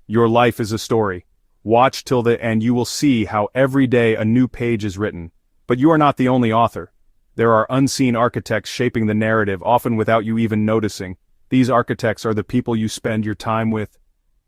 Your life is a story. Watch till the end, you will see how every day a new page is written. But you are not the only author. There are unseen architects shaping the narrative, often without you even noticing. These architects are the people you spend your time with.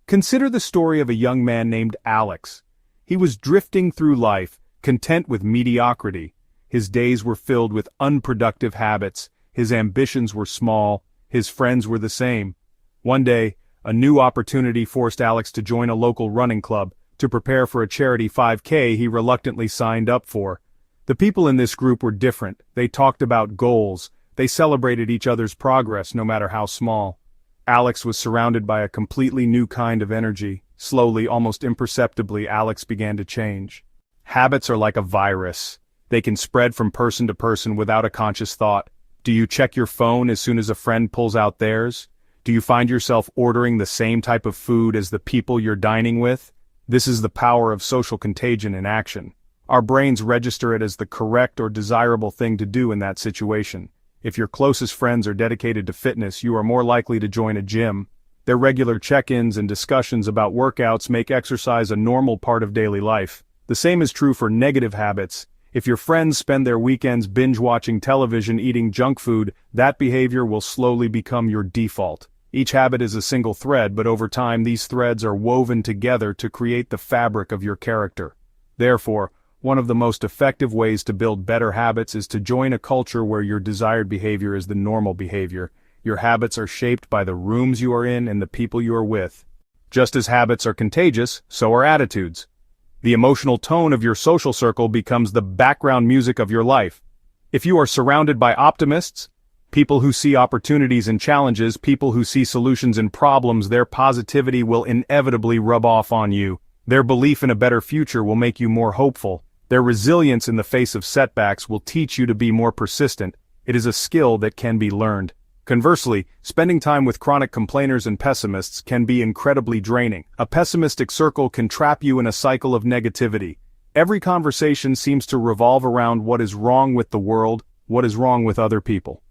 Consider the story of a young man named Alex. He was drifting through life, content with mediocrity. His days were filled with unproductive habits, his ambitions were small, his friends were the same. One day, a new opportunity forced Alex to join a local running club, to prepare for a charity 5K he reluctantly signed up for. The people in this group were different. They talked about goals. They celebrated each other's progress, no matter how small. Alex was surrounded by a completely new kind of energy. Slowly, almost imperceptibly, Alex began to change. Habits are like a virus. They can spread from person to person without a conscious thought. Do you check your phone as soon as a friend pulls out theirs? Do you find yourself ordering the same type of food as the people you're dining with? This is the power of social contagion in action. Our brains register it as the correct or desirable thing to do in that situation. If your closest friends are dedicated to fitness, you are more likely to join a gym. Their regular check-ins and discussions about workouts make exercise a normal part of daily life. The same is true for negative habits. If your friends spend their weekends binge-watching television, eating junk food, that behavior will slowly become your default. Each habit is a single thread, but over time these threads are woven together to create the fabric of your character. Therefore, one of the most effective ways to build better habits is to join a culture where your desired behavior is the normal behavior. Your habits are shaped by the rooms you are in and the people you are with. Just as habits are contagious, so are attitudes. The emotional tone of your social circle becomes the background music of your life. If you are surrounded by optimists, people who see opportunities in challenges, people who see solutions in problems, their positivity will inevitably rub off on you. Their belief in a better future will make you more hopeful. Their resilience in the face of setbacks will teach you to be more persistent. It is a skill that can be learned. Conversely, spending time with chronic complainers and pessimists can be incredibly draining. A pessimistic circle can trap you in a cycle of negativity. Every conversation seems to revolve around what is wrong with the world, what is wrong with other people.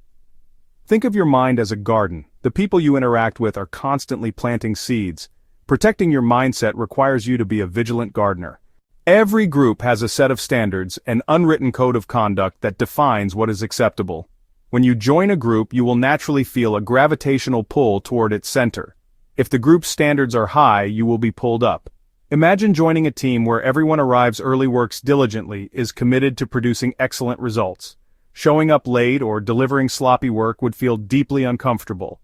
Think of your mind as a garden. The people you interact with are constantly planting seeds. Protecting your mindset requires you to be a vigilant gardener. Every group has a set of standards, an unwritten code of conduct that defines what is acceptable. When you join a group, you will naturally feel a gravitational pull toward its center. If the group's standards are high, you will be pulled up. Imagine joining a team where everyone arrives early, works diligently, is committed to producing excellent results. Showing up late or delivering sloppy work would feel deeply uncomfortable.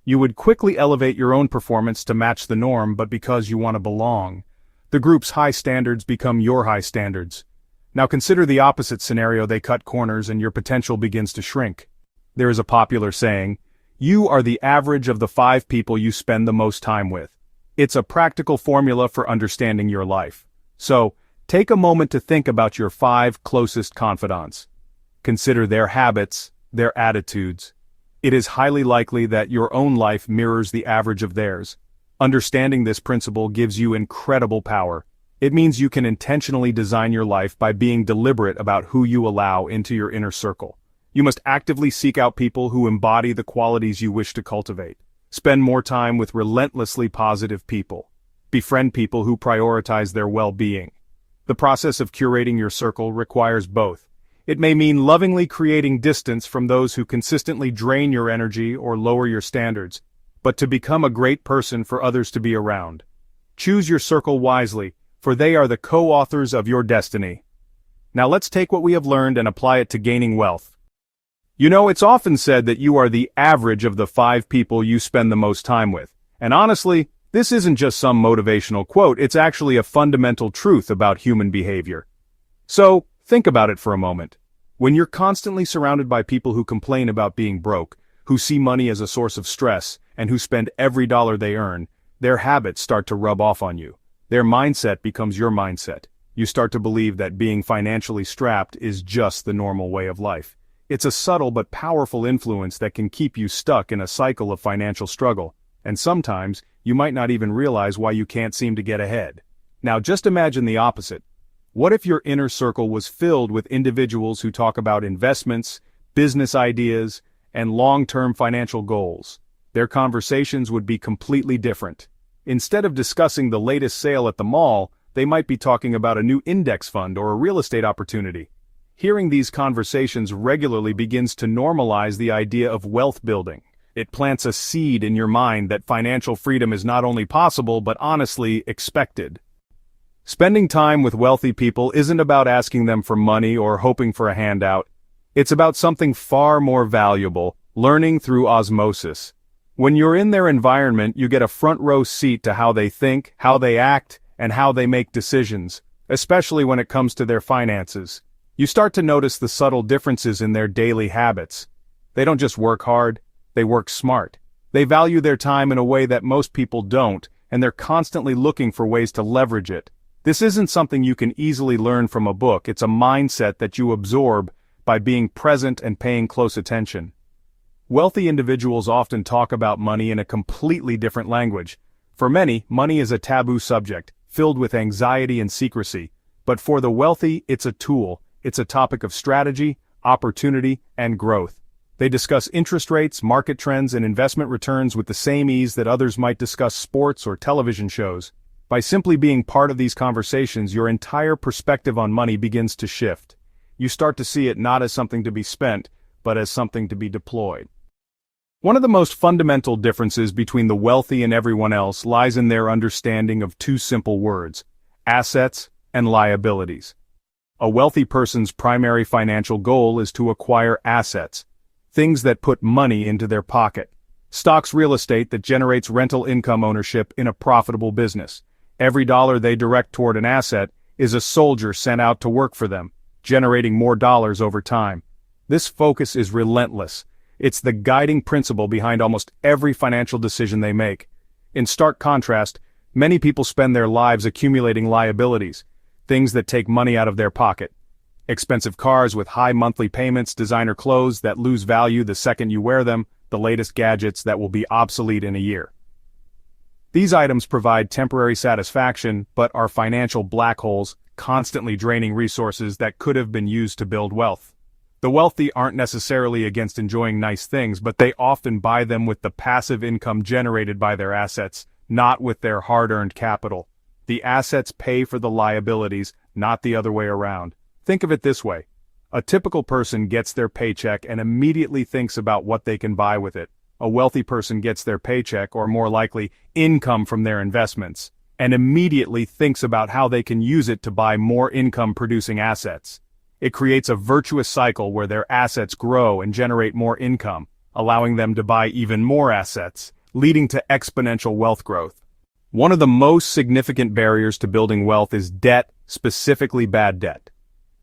You would quickly elevate your own performance to match the norm, but because you want to belong. The group's high standards become your high standards. Now consider the opposite scenario. They cut corners and your potential begins to shrink. There is a popular saying, you are the average of the 5 people you spend the most time with. It's a practical formula for understanding your life. So, take a moment to think about your 5 closest confidants. Consider their habits, their attitudes. It is highly likely that your own life mirrors the average of theirs. Understanding this principle gives you incredible power. It means you can intentionally design your life by being deliberate about who you allow into your inner circle. You must actively seek out people who embody the qualities you wish to cultivate. Spend more time with relentlessly positive people. Befriend people who prioritize their well-being. The process of curating your circle requires both. It may mean lovingly creating distance from those who consistently drain your energy or lower your standards, but to become a great person for others to be around. Choose your circle wisely, for they are the co-authors of your destiny. Now let's take what we have learned and apply it to gaining wealth. You know, it's often said that you are the average of the 5 people you spend the most time with. And honestly, this isn't just some motivational quote, it's actually a fundamental truth about human behavior. So, think about it for a moment. When you're constantly surrounded by people who complain about being broke, who see money as a source of stress, and who spend every dollar they earn, their habits start to rub off on you. Their mindset becomes your mindset. You start to believe that being financially strapped is just the normal way of life. It's a subtle but powerful influence that can keep you stuck in a cycle of financial struggle, and sometimes, you might not even realize why you can't seem to get ahead. Now just imagine the opposite. What if your inner circle was filled with individuals who talk about investments, business ideas, and long-term financial goals? Their conversations would be completely different. Instead of discussing the latest sale at the mall, they might be talking about a new index fund or a real estate opportunity. Hearing these conversations regularly begins to normalize the idea of wealth building. It plants a seed in your mind that financial freedom is not only possible but honestly expected. Spending time with wealthy people isn't about asking them for money or hoping for a handout. It's about something far more valuable, learning through osmosis. When you're in their environment, you get a front row seat to how they think, how they act, and how they make decisions, especially when it comes to their finances. You start to notice the subtle differences in their daily habits. They don't just work hard, they work smart. They value their time in a way that most people don't, and they're constantly looking for ways to leverage it. This isn't something you can easily learn from a book. It's a mindset that you absorb by being present and paying close attention. Wealthy individuals often talk about money in a completely different language. For many, money is a taboo subject, filled with anxiety and secrecy. But for the wealthy, it's a tool. It's a topic of strategy, opportunity, and growth. They discuss interest rates, market trends, and investment returns with the same ease that others might discuss sports or television shows. By simply being part of these conversations, your entire perspective on money begins to shift. You start to see it not as something to be spent, but as something to be deployed. One of the most fundamental differences between the wealthy and everyone else lies in their understanding of two simple words: assets and liabilities. A wealthy person's primary financial goal is to acquire assets, things that put money into their pocket. Stocks, real estate that generates rental income, ownership in a profitable business. Every dollar they direct toward an asset is a soldier sent out to work for them, generating more dollars over time. This focus is relentless. It's the guiding principle behind almost every financial decision they make. In stark contrast, many people spend their lives accumulating liabilities, things that take money out of their pocket. Expensive cars with high monthly payments, designer clothes that lose value the second you wear them, the latest gadgets that will be obsolete in a year. These items provide temporary satisfaction, but are financial black holes, constantly draining resources that could have been used to build wealth. The wealthy aren't necessarily against enjoying nice things, but they often buy them with the passive income generated by their assets, not with their hard-earned capital. The assets pay for the liabilities, not the other way around. Think of it this way. A typical person gets their paycheck and immediately thinks about what they can buy with it. A wealthy person gets their paycheck, or more likely, income from their investments, and immediately thinks about how they can use it to buy more income-producing assets. It creates a virtuous cycle where their assets grow and generate more income, allowing them to buy even more assets, leading to exponential wealth growth. One of the most significant barriers to building wealth is debt, specifically bad debt.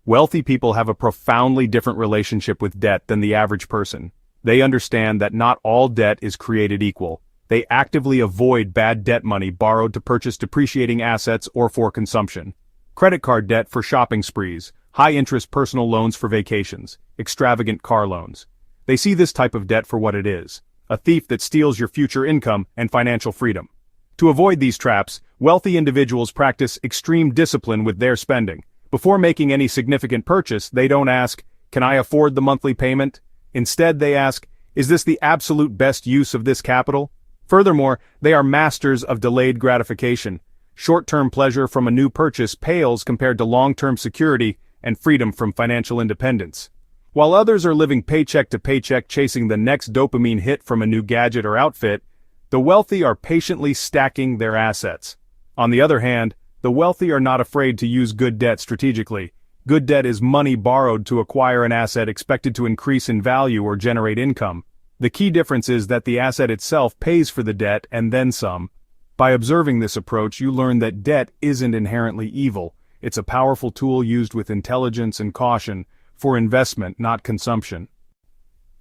Wealthy people have a profoundly different relationship with debt than the average person. They understand that not all debt is created equal. They actively avoid bad debt money borrowed to purchase depreciating assets or for consumption. Credit card debt for shopping sprees, high-interest personal loans for vacations, extravagant car loans. They see this type of debt for what it is, a thief that steals your future income and financial freedom. To avoid these traps, wealthy individuals practice extreme discipline with their spending. Before making any significant purchase, they don't ask, "Can I afford the monthly payment?" Instead, they ask, "Is this the absolute best use of this capital?" Furthermore, they are masters of delayed gratification. Short-term pleasure from a new purchase pales compared to long-term security and freedom from financial independence. While others are living paycheck to paycheck chasing the next dopamine hit from a new gadget or outfit, the wealthy are patiently stacking their assets. On the other hand, the wealthy are not afraid to use good debt strategically. Good debt is money borrowed to acquire an asset expected to increase in value or generate income. The key difference is that the asset itself pays for the debt and then some. By observing this approach, you learn that debt isn't inherently evil. It's a powerful tool used with intelligence and caution for investment, not consumption.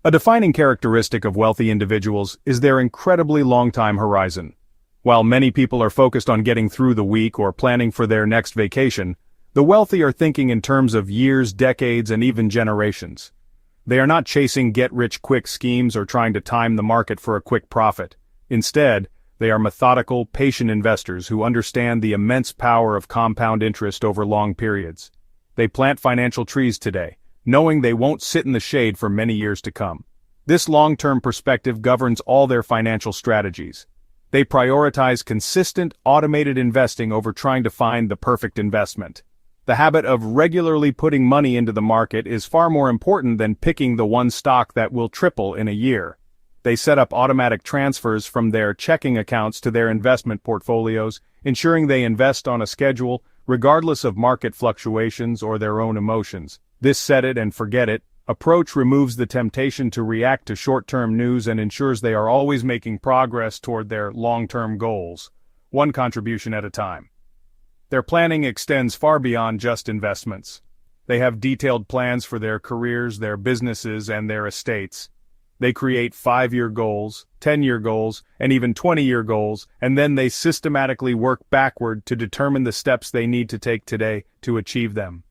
A defining characteristic of wealthy individuals is their incredibly long time horizon. While many people are focused on getting through the week or planning for their next vacation, the wealthy are thinking in terms of years, decades, and even generations. They are not chasing get-rich-quick schemes or trying to time the market for a quick profit. Instead, they are methodical, patient investors who understand the immense power of compound interest over long periods. They plant financial trees today, knowing they won't sit in the shade for many years to come. This long-term perspective governs all their financial strategies. They prioritize consistent, automated investing over trying to find the perfect investment. The habit of regularly putting money into the market is far more important than picking the one stock that will triple in a year. They set up automatic transfers from their checking accounts to their investment portfolios, ensuring they invest on a schedule, regardless of market fluctuations or their own emotions. This set-it-and-forget-it approach removes the temptation to react to short-term news and ensures they are always making progress toward their long-term goals, one contribution at a time. Their planning extends far beyond just investments. They have detailed plans for their careers, their businesses, and their estates. They create 5-year goals, 10-year goals, and even 20-year goals, and then they systematically work backward to determine the steps they need to take today to achieve them.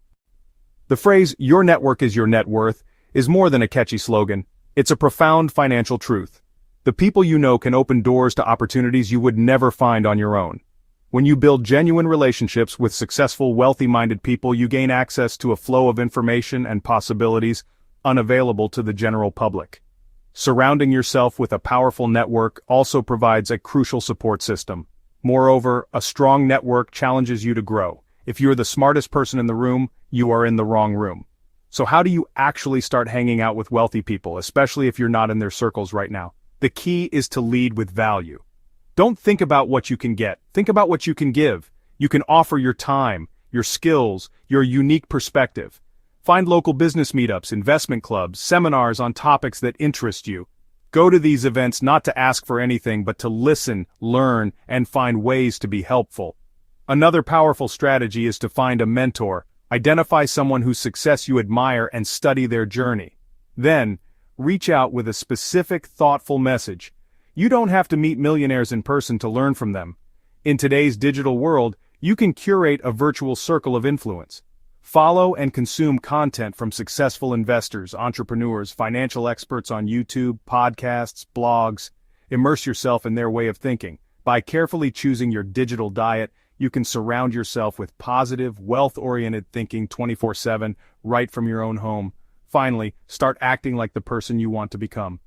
The phrase, "your network is your net worth," is more than a catchy slogan. It's a profound financial truth. The people you know can open doors to opportunities you would never find on your own. When you build genuine relationships with successful, wealthy-minded people, you gain access to a flow of information and possibilities unavailable to the general public. Surrounding yourself with a powerful network also provides a crucial support system. Moreover, a strong network challenges you to grow. If you're the smartest person in the room, you are in the wrong room. So how do you actually start hanging out with wealthy people, especially if you're not in their circles right now? The key is to lead with value. Don't think about what you can get. Think about what you can give. You can offer your time, your skills, your unique perspective. Find local business meetups, investment clubs, seminars on topics that interest you. Go to these events not to ask for anything but to listen, learn, and find ways to be helpful. Another powerful strategy is to find a mentor. Identify someone whose success you admire and study their journey. Then, reach out with a specific, thoughtful message. You don't have to meet millionaires in person to learn from them. In today's digital world, you can curate a virtual circle of influence. Follow and consume content from successful investors, entrepreneurs, financial experts on YouTube, podcasts, blogs. Immerse yourself in their way of thinking. By carefully choosing your digital diet, you can surround yourself with positive, wealth-oriented thinking 24/7, right from your own home. Finally, start acting like the person you want to become.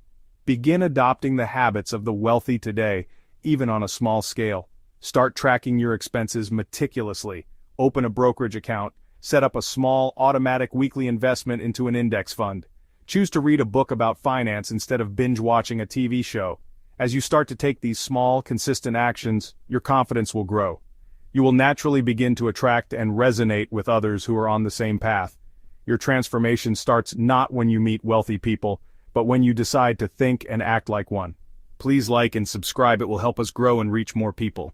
Begin adopting the habits of the wealthy today, even on a small scale. Start tracking your expenses meticulously. Open a brokerage account. Set up a small, automatic weekly investment into an index fund. Choose to read a book about finance instead of binge-watching a TV show. As you start to take these small, consistent actions, your confidence will grow. You will naturally begin to attract and resonate with others who are on the same path. Your transformation starts not when you meet wealthy people, but when you decide to think and act like one. Please like and subscribe. It will help us grow and reach more people.